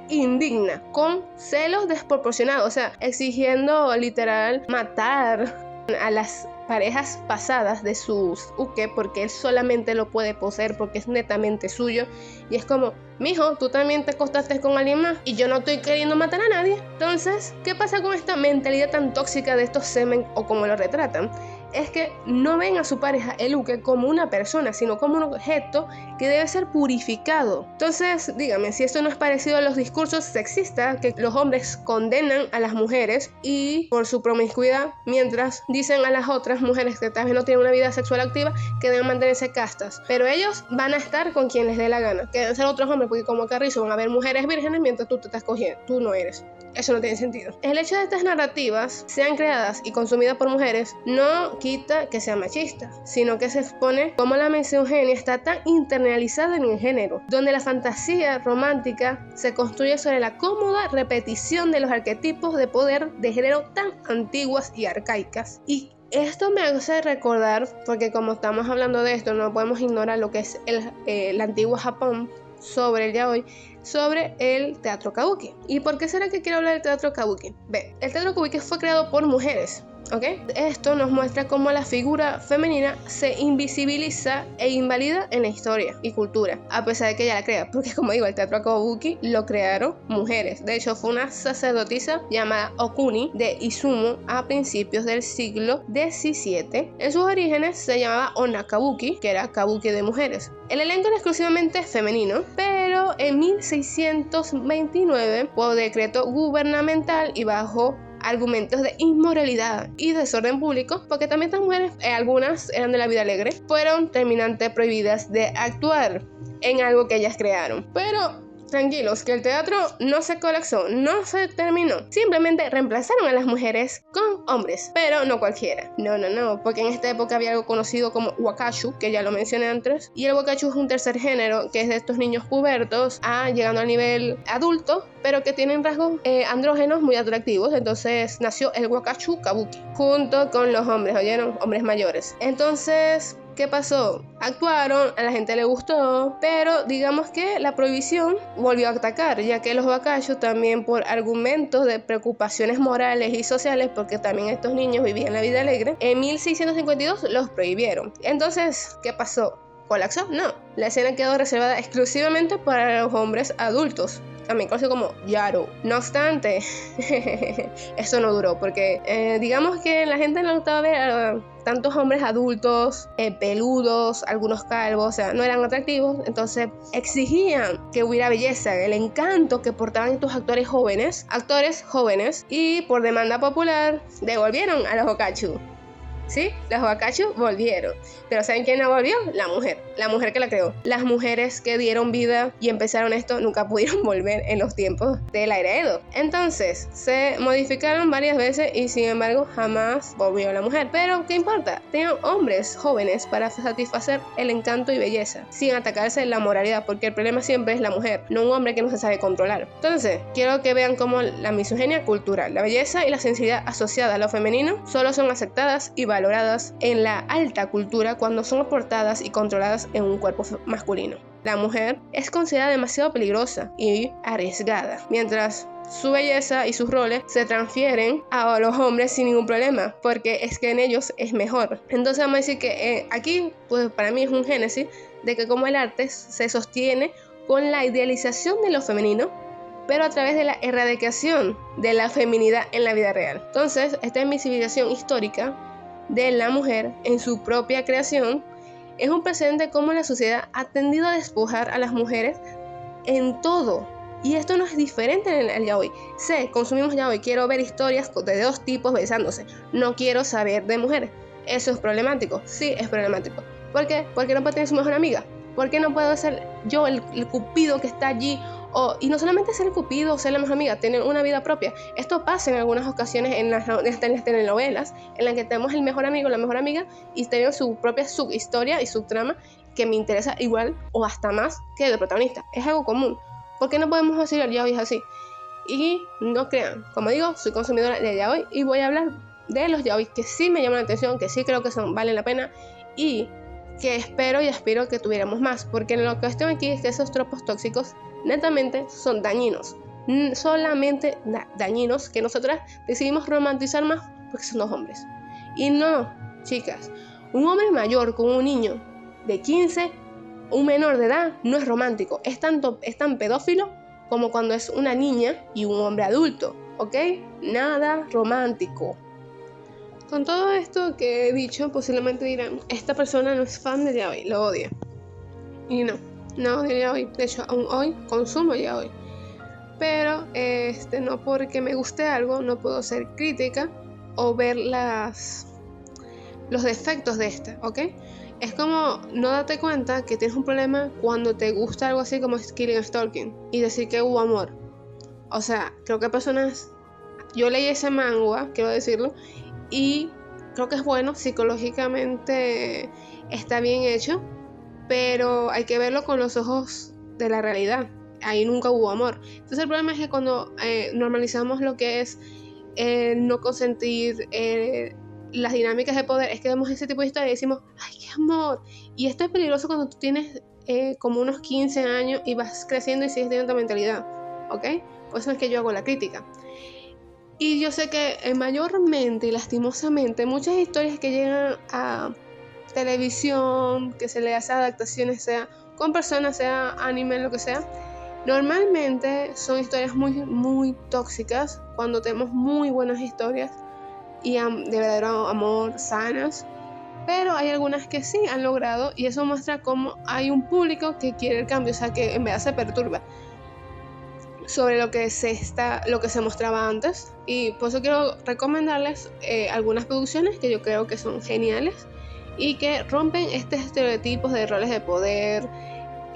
S3: indigna con celos desproporcionados, o sea, exigiendo literal matar a las parejas pasadas de sus uke porque él solamente lo puede poseer porque es netamente suyo, y es como, mijo, tú también te acostaste con alguien más y yo no estoy queriendo matar a nadie. Entonces, ¿qué pasa con esta mentalidad tan tóxica de estos semen, o como lo retratan? Es que no ven a su pareja, el uke, como una persona, sino como un objeto que debe ser purificado. Entonces, dígame, si esto no es parecido a los discursos sexistas que los hombres condenan a las mujeres y por su promiscuidad, mientras dicen a las otras mujeres que tal vez no tienen una vida sexual activa que deben mantenerse castas, pero ellos van a estar con quien les dé la gana, que deben ser otros hombres, porque como Carrizo van a haber mujeres vírgenes mientras tú te estás cogiendo, tú no eres. Eso no tiene sentido. El hecho de que estas narrativas sean creadas y consumidas por mujeres no quita que sea machista, sino que se expone cómo la misoginia está tan internalizada en el género, donde la fantasía romántica se construye sobre la cómoda repetición de los arquetipos de poder de género tan antiguas y arcaicas. Y esto me hace recordar, porque como estamos hablando de esto, no podemos ignorar lo que es el antiguo Japón sobre el yaoi, sobre el teatro kabuki. ¿Y por qué será que quiero hablar del teatro kabuki? El teatro kabuki fue creado por mujeres, ¿ok? Esto nos muestra cómo la figura femenina se invisibiliza e invalida en la historia y cultura, a pesar de que ella la crea, porque como digo, el teatro kabuki lo crearon mujeres. De hecho, fue una sacerdotisa llamada Okuni de Izumo a principios del siglo XVII. En sus orígenes se llamaba Onakabuki, que era kabuki de mujeres. El elenco era exclusivamente femenino, pero en 1629, por decreto gubernamental y bajo argumentos de inmoralidad y desorden público, porque también estas mujeres, algunas eran de la vida alegre, fueron terminantemente prohibidas de actuar en algo que ellas crearon. Pero tranquilos, que el teatro no se colapsó, no se terminó. Simplemente reemplazaron a las mujeres con hombres, pero no cualquiera. No, porque en esta época había algo conocido como wakachu, que ya lo mencioné antes, y el wakachu es un tercer género que es de estos niños pubertos llegando al nivel adulto, pero que tienen rasgos andrógenos muy atractivos. Entonces nació el wakachu kabuki junto con los hombres, ¿oyeron? Hombres mayores. Entonces, ¿qué pasó? Actuaron, a la gente le gustó, pero digamos que la prohibición volvió a atacar, ya que los wakachu también, por argumentos de preocupaciones morales y sociales, porque también estos niños vivían la vida alegre, en 1652 los prohibieron. Entonces, ¿qué pasó? ¿Colapsó? No. La escena quedó reservada exclusivamente para los hombres adultos, también conocido como yaro. No obstante, esto no duró, porque digamos que la gente no le gustaba ver tantos hombres adultos, peludos, algunos calvos, o sea, no eran atractivos. Entonces exigían que hubiera belleza, el encanto que portaban estos actores jóvenes, y por demanda popular devolvieron a los wakachu. ¿Sí? Los wakachu volvieron. Pero ¿saben quién no volvió? La mujer que la creó. Las mujeres que dieron vida y empezaron esto nunca pudieron volver en los tiempos de la era Edo. Entonces, se modificaron varias veces y sin embargo jamás volvió la mujer. Pero, ¿qué importa? Tenían hombres jóvenes para satisfacer el encanto y belleza, sin atacarse la moralidad, porque el problema siempre es la mujer, no un hombre que no se sabe controlar. Entonces, quiero que vean cómo la misoginia cultural, la belleza y la sensibilidad asociada a lo femenino solo son aceptadas y válidas infravaloradas en la alta cultura cuando son aportadas y controladas en un cuerpo masculino. La mujer es considerada demasiado peligrosa y arriesgada, mientras su belleza y sus roles se transfieren a los hombres sin ningún problema, porque es que en ellos es mejor. Entonces vamos a decir que aquí, pues para mí es un génesis de que como el arte se sostiene con la idealización de lo femenino, pero a través de la erradicación de la feminidad en la vida real. Entonces, esta invisibilización histórica de la mujer en su propia creación es un precedente de cómo la sociedad ha tendido a despojar a las mujeres en todo. Y esto no es diferente en el yaoi. Consumimos yaoi, quiero ver historias de dos tipos besándose. No quiero saber de mujeres. Eso es problemático. Sí, es problemático. ¿Por qué? Porque no puedo tener su mejor amiga. ¿Por qué no puedo ser yo el cupido que está allí? Y no solamente ser el cupido o ser la mejor amiga, tener una vida propia. Esto pasa en algunas ocasiones en las telenovelas, en las que tenemos el mejor amigo, la mejor amiga, y tenemos su propia subhistoria y subtrama que me interesa igual o hasta más que el protagonista. Es algo común. ¿Por qué no podemos decir el yaoi así? Y no crean, como digo, soy consumidora de yaoi y voy a hablar de los yaoi que sí me llaman la atención, que sí creo que valen la pena y que espero y aspiro que tuviéramos más, porque la cuestión aquí es que esos tropos tóxicos netamente son dañinos, solamente dañinos, que nosotras decidimos romantizar más porque son dos hombres. Y no, chicas, un hombre mayor con un niño de 15, un menor de edad, no es romántico, es tan pedófilo como cuando es una niña y un hombre adulto, ¿ok? Nada romántico. Con todo esto que he dicho, posiblemente dirán, esta persona no es fan de yaoi, lo odia. Y no odio yaoi, de hecho aún hoy consumo yaoi. Pero no porque me guste algo, no puedo ser crítica o ver los defectos de esta, ¿ok? Es como no darte cuenta que tienes un problema cuando te gusta algo así como Killing and Stalking y decir que hubo amor. O sea, creo que personas... Yo leí ese manga, quiero decirlo, y creo que es bueno, psicológicamente está bien hecho, pero hay que verlo con los ojos de la realidad. Ahí nunca hubo amor. Entonces el problema es que cuando normalizamos lo que es no consentir, las dinámicas de poder, es que vemos ese tipo de historia y decimos, ¡ay, qué amor! Y esto es peligroso cuando tú tienes como unos 15 años y vas creciendo y sigues teniendo esta mentalidad, ¿ok? Por eso es que yo hago la crítica. Y yo sé que mayormente y lastimosamente muchas historias que llegan a televisión, que se le hace adaptaciones, sea con personas, sea anime, lo que sea, normalmente son historias muy, muy tóxicas cuando tenemos muy buenas historias y de verdadero amor, sanas, pero hay algunas que sí han logrado y eso muestra cómo hay un público que quiere el cambio, o sea que en verdad se perturba sobre lo que se mostraba antes, y por eso quiero recomendarles algunas producciones que yo creo que son geniales y que rompen estos estereotipos de roles de poder,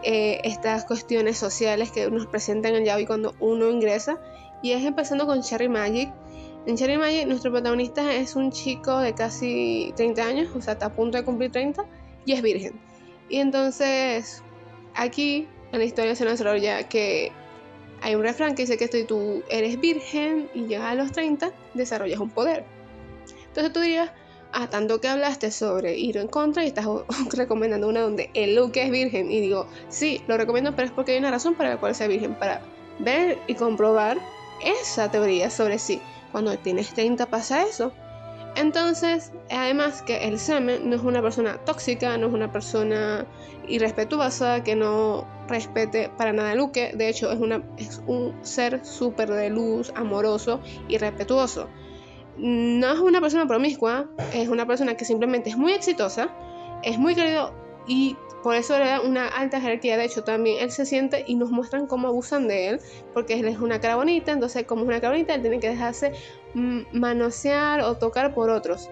S3: estas cuestiones sociales que nos presentan el yaoi cuando uno ingresa, y es empezando con Cherry Magic. En Cherry Magic nuestro protagonista es un chico de casi 30 años, o sea, está a punto de cumplir 30 y es virgen. Y entonces aquí en la historia se nos desarrolla que hay un refrán que dice que si tú eres virgen y llegas a los 30, desarrollas un poder. Entonces tú dirías, tanto que hablaste sobre ir en contra y estás recomendando una donde el Luke es virgen. Y digo, sí, lo recomiendo, pero es porque hay una razón para la cual sea virgen, para ver y comprobar esa teoría sobre sí. Cuando tienes 30 pasa eso. Entonces, además que el semen no es una persona tóxica, no es una persona irrespetuosa, que no respete para nada a Luke. De hecho, es un ser súper de luz, amoroso y respetuoso. No es una persona promiscua, es una persona que simplemente es muy exitosa, es muy querido y por eso le da una alta jerarquía. De hecho, también él se siente y nos muestran cómo abusan de él, porque él es una cara bonita, entonces como es una cara bonita, él tiene que dejarse manosear o tocar por otros.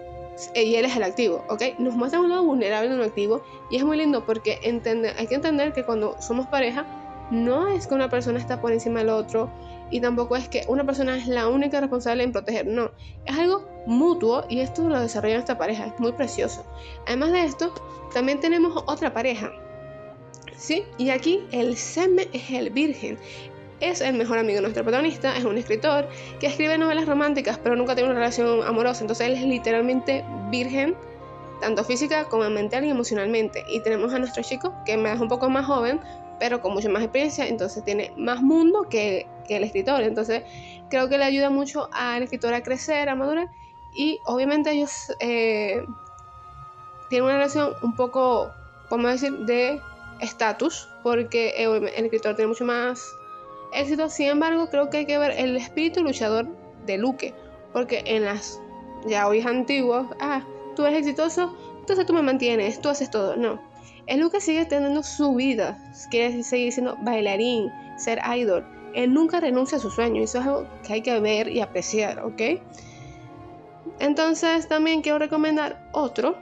S3: Y él es el activo, ¿ok? Nos muestran un lado vulnerable de un activo y es muy lindo porque hay que entender que cuando somos pareja, no es que una persona está por encima del otro y tampoco es que una persona es la única responsable en proteger, no. Es algo mutuo y esto lo desarrolla esta pareja, es muy precioso. Además de esto, también tenemos otra pareja, ¿sí? Y aquí el semen es el virgen. es el mejor amigo de nuestro protagonista, es un escritor que escribe novelas románticas, pero nunca tiene una relación amorosa, entonces él es literalmente virgen, tanto física como mental y emocionalmente. Y tenemos a nuestro chico, que es un poco más joven, pero con mucha más experiencia, entonces tiene más mundo que el escritor. Entonces creo que le ayuda mucho al escritor a crecer, a madurar, y obviamente ellos tienen una relación un poco, podemos decir, de estatus, porque el escritor tiene mucho más éxito. Sin embargo, creo que hay que ver el espíritu luchador de Luke, porque en las yaois antiguos, tú eres exitoso, entonces tú me mantienes, tú haces todo. No, el Luke sigue teniendo su vida, quiere seguir siendo bailarín, ser idol. Él nunca renuncia a su sueño, y eso es algo que hay que ver y apreciar, ¿ok? Entonces también quiero recomendar otro,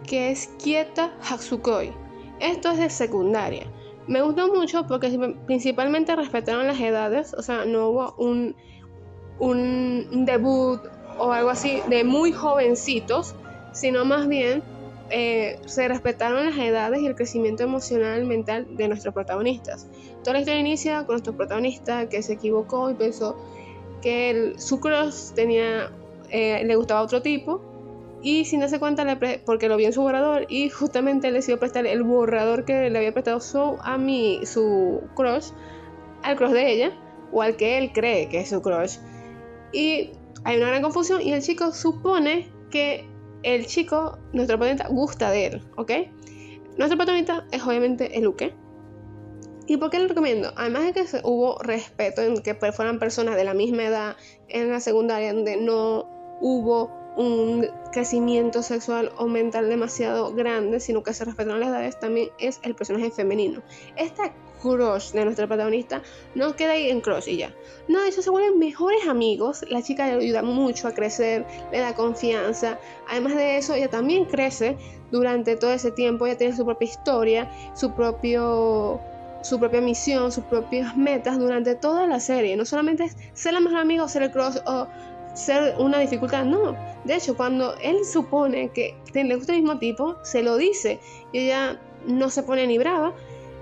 S3: que es Kieta Hatsukoi. Esto es de secundaria. Me gustó mucho porque principalmente respetaron las edades, o sea, no hubo un debut o algo así de muy jovencitos, sino más bien se respetaron las edades y el crecimiento emocional, mental de nuestros protagonistas. Toda la historia inicia con nuestro protagonista que se equivocó y pensó que su crush le gustaba a otro tipo, y sin darse cuenta, porque lo vio en su borrador, y justamente le decidió prestar el borrador que le había prestado su crush al crush de ella, o al que él cree que es su crush. Y hay una gran confusión, y el chico supone que el chico, nuestro protagonista, gusta de él, ¿ok? Nuestro protagonista es obviamente el Luke. ¿Y por qué lo recomiendo? Además de que hubo respeto en que fueran personas de la misma edad en la secundaria, donde no hubo un crecimiento sexual o mental demasiado grande, sino que se respetaron las edades, también es el personaje femenino. Esta crush de nuestro protagonista no queda ahí en crush y ya. No, de hecho se vuelven mejores amigos. La chica le ayuda mucho a crecer, le da confianza. Además de eso, ella también crece durante todo ese tiempo. Ella tiene su propia historia, su propia misión, sus propias metas durante toda la serie. No solamente es ser la mejor amiga o ser el crush o ser una dificultad, no. De hecho, cuando él supone que le gusta el mismo tipo, se lo dice, y ella no se pone ni brava,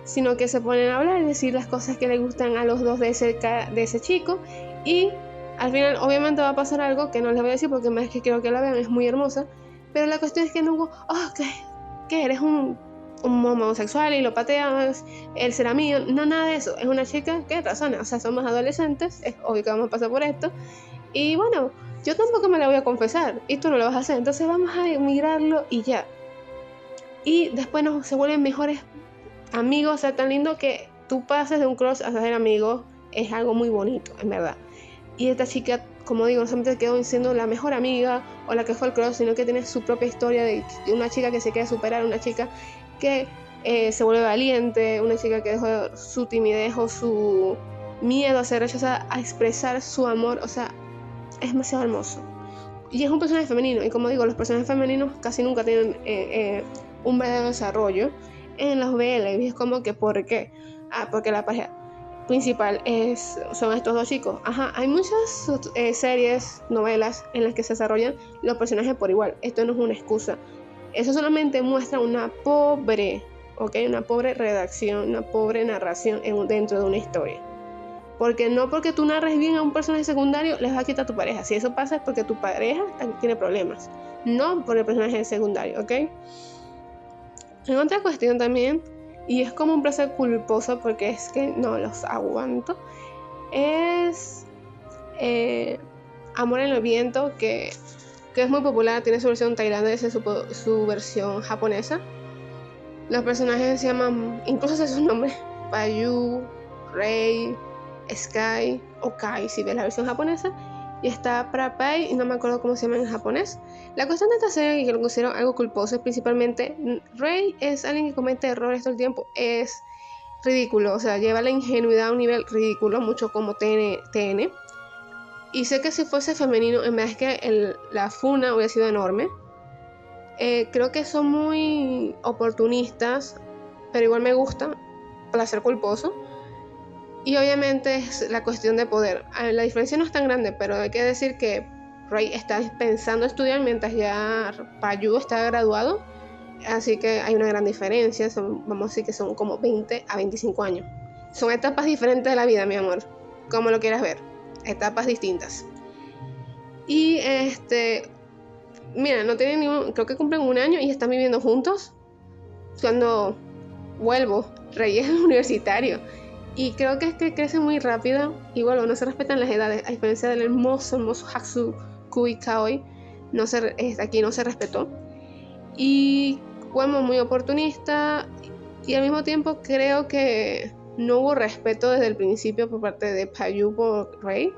S3: sino que se ponen a hablar y decir las cosas que le gustan a los dos de ese chico, y al final obviamente va a pasar algo que no les voy a decir porque más que quiero que la vean, es muy hermosa, pero la cuestión es que no hubo, que eres un homosexual y lo pateas, él será mío, no, nada de eso. Es una chica que razona, o sea, somos adolescentes, es obvio que vamos a pasar por esto, y bueno, yo tampoco me la voy a confesar y tú no lo vas a hacer, entonces vamos a mirarlo y ya. Y después se vuelven mejores amigos. O sea, tan lindo que tú pases de un crush a ser amigo, es algo muy bonito, en verdad. Y esta chica, como digo, no solamente quedó siendo la mejor amiga o la que fue el crush, sino que tiene su propia historia de una chica que se quiere superar, una chica que se vuelve valiente, una chica que dejó su timidez o su miedo a ser rechazada, a expresar su amor. O sea, es demasiado hermoso. Y es un personaje femenino, y como digo, los personajes femeninos casi nunca tienen un verdadero desarrollo en los BL, y es como que ¿por qué? Porque la pareja principal son estos dos chicos. Hay muchas series, novelas en las que se desarrollan los personajes por igual. Esto no es una excusa. Eso solamente muestra una pobre redacción, una pobre narración dentro de una historia. Porque no porque tú narres bien a un personaje secundario les va a quitar a tu pareja. Si eso pasa es porque tu pareja tiene problemas, no por el personaje secundario, ¿ok? En otra cuestión también, y es como un placer culposo porque es que no los aguanto, es Amor en el viento, que es muy popular, tiene su versión tailandesa y su versión japonesa. Los personajes se llaman, incluso sé sus nombres, Payu, Rei, Sky o Kai, si ves la versión japonesa, y está Prapai, y no me acuerdo cómo se llama en japonés. La cuestión de esta serie, y que lo considero algo culposo, es principalmente Rei es alguien que comete errores todo el tiempo, es ridículo, o sea, lleva la ingenuidad a un nivel ridículo, mucho como TN. Y sé que si fuese femenino, en vez de que la funa hubiera sido enorme. Creo que son muy oportunistas, pero igual me gusta, placer culposo. Y obviamente es la cuestión de poder. La diferencia no es tan grande, pero hay que decir que Rei está pensando estudiar mientras ya Payu está graduado. Así que hay una gran diferencia. Vamos a decir que son como 20 a 25 años. son etapas diferentes de la vida, mi amor, como lo quieras ver, etapas distintas. Y mira, no tienen creo que cumplen 1 año y están viviendo juntos. Cuando vuelvo, Rey es universitario y creo que es que crece muy rápido y bueno, no se respetan las edades, a diferencia del hermoso Hatsukui Kaoi, aquí no se respetó. Y bueno, muy oportunista y al mismo tiempo creo que no hubo respeto desde el principio por parte de Payu por Rey.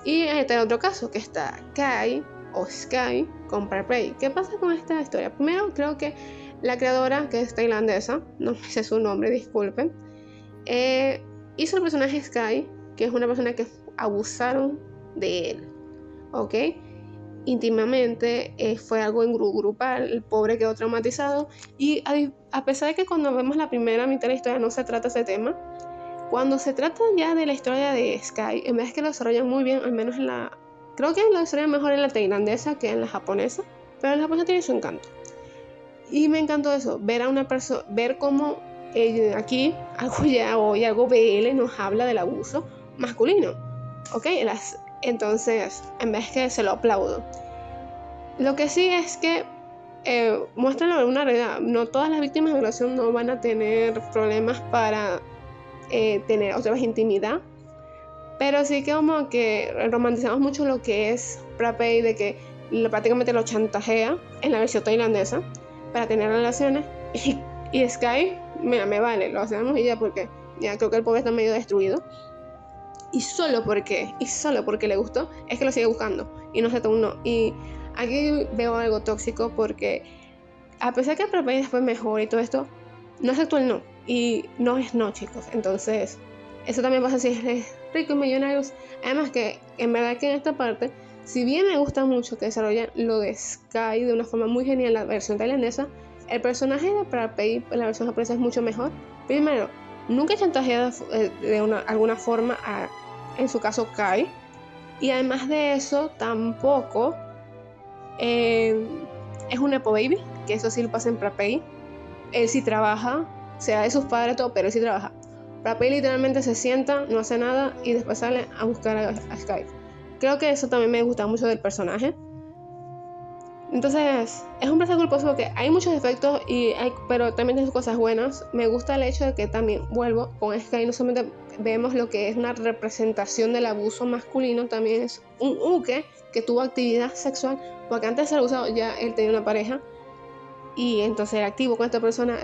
S3: Y está el otro caso, que está Kai o Sky con Rey. ¿Qué pasa con esta historia? Primero, creo que la creadora, que es tailandesa, no sé su nombre, disculpen, hizo el personaje Sky, que es una persona que abusaron de él, ¿ok? Íntimamente, fue algo grupal, el pobre quedó traumatizado y a pesar de que cuando vemos la primera mitad de la historia no se trata ese tema, cuando se trata ya de la historia de Sky, en vez de que lo desarrollan muy bien, al menos creo que lo desarrollan mejor en la tailandesa que en la japonesa, pero la japonesa tiene su encanto. Y me encantó eso, ver a una persona, ver cómo aquí algo BL nos habla del abuso masculino, ¿ok? Entonces, en vez que se lo aplaudo. Lo que sí es que muestran una realidad. No todas las víctimas de violación no van a tener problemas para tener otra vez intimidad. Pero sí que como que romantizamos mucho lo que es Prapei, de que prácticamente lo chantajea en la versión tailandesa para tener relaciones. Y Sky, mira, me vale, lo hacemos y ya porque ya creo que el pobre está medio destruido. Y solo porque le gustó, es que lo sigue buscando. Y no acepta un no. Y aquí veo algo tóxico porque a pesar que Prapei después mejor y todo esto, no aceptó el no. Y no es no, chicos. Entonces, eso también pasa si eres rico y millonario. Además que, en verdad que en esta parte, si bien me gusta mucho que desarrollen lo de Sky de una forma muy genial la versión tailandesa, el personaje de Prapei en la versión japonesa es mucho mejor. Primero, nunca chantajea de alguna forma en su caso Kai, y además de eso tampoco es un nepo baby, que eso sí lo pasa en Prapei. Él sí trabaja, sea de sus padres todo, pero él sí trabaja. Prapei literalmente se sienta, no hace nada y después sale a buscar a Sky. Creo que eso también me gusta mucho del personaje. Entonces, es un placer culposo porque hay muchos defectos, pero también tiene cosas buenas. Me gusta el hecho de que también, vuelvo, con Sky no solamente vemos lo que es una representación del abuso masculino, también es un uke que tuvo actividad sexual, porque antes de ser abusado ya él tenía una pareja y entonces era activo con esta persona.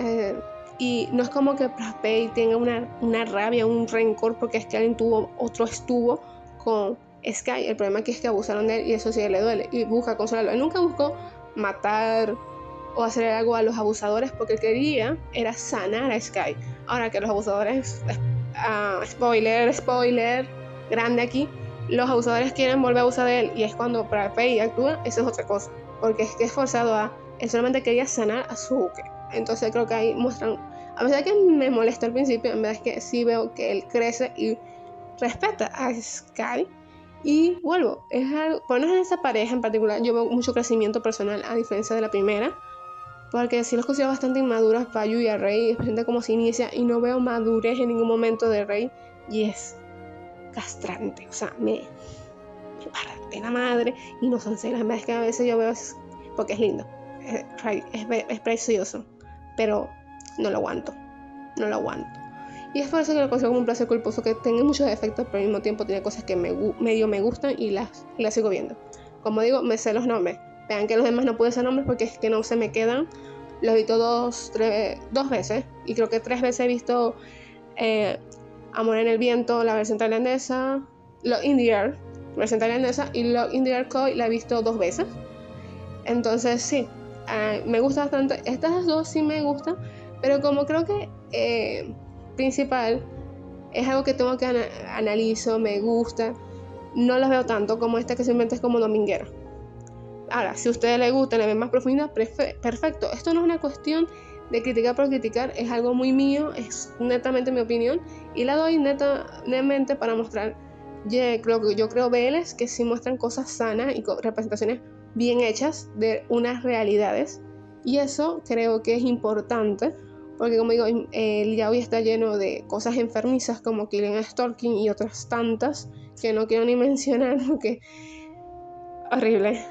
S3: Y no es como que Prapei tenga una rabia, un rencor porque es que alguien estuvo con Sky. El problema aquí es que abusaron de él y eso sí le duele y busca consolarlo. Él nunca buscó matar o hacer algo a los abusadores porque él quería era sanar a Sky. Ahora que los abusadores, spoiler grande aquí, los abusadores quieren volver a abusar de él y es cuando Prapei actúa, eso es otra cosa, porque es que es forzado él solamente quería sanar a su buque. Entonces creo que ahí muestran, a pesar de que me molesta al principio, en verdad es que sí veo que él crece y respeta a Sky. Y vuelvo, por lo menos en esa pareja en particular yo veo mucho crecimiento personal a diferencia de la primera, porque sí los considero bastante inmaduras Payu y a Rey, especialmente como se inicia, y no veo madurez en ningún momento de Rey y es castrante, o sea, me parte la madre y no son celos. En vez que a veces yo veo porque es lindo, es precioso, pero no lo aguanto. Y es por eso que lo considero como un placer culposo, que tenga muchos defectos, pero al mismo tiempo tiene cosas que medio me gustan y las sigo viendo. Como digo, me sé los nombres. Vean que los demás no pude ser nombres porque es que no se me quedan. Los he visto dos veces y creo que 3 veces he visto Amor en el Viento, la versión tailandesa, Love in the Air, la versión tailandesa, y Love in the Air Koi la he visto 2 veces. Entonces sí, me gusta bastante. Estas dos sí me gustan, pero como creo que principal es algo que tengo que analizo, me gusta, no las veo tanto como esta que simplemente es como dominguera. Ahora, si a ustedes les gusta, le ven más profundidad, perfecto. Esto no es una cuestión de criticar por criticar, es algo muy mío, es netamente mi opinión y la doy netamente para mostrar. Yo creo BLs que sí muestran cosas sanas y representaciones bien hechas de unas realidades, y eso creo que es importante porque como digo, el yaoi está lleno de cosas enfermizas como killing, stalking y otras tantas que no quiero ni mencionar porque horrible.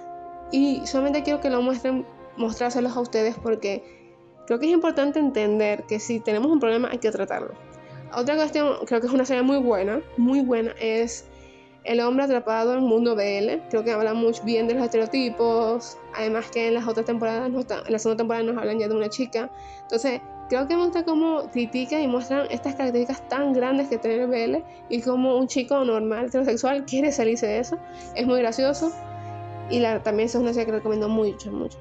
S3: Y solamente quiero que lo muestren, mostrárselos a ustedes porque creo que es importante entender que si tenemos un problema hay que tratarlo. Otra cuestión, creo que es una serie muy buena, es El hombre atrapado en el mundo BL. Creo que habla muy bien de los estereotipos, además que en las otras temporadas, en la segunda temporada nos hablan ya de una chica. Entonces, creo que me gusta cómo critican y muestran estas características tan grandes que tiene el BL y cómo un chico normal, heterosexual, quiere salirse de eso. Es muy gracioso y también es una serie que recomiendo mucho, mucho.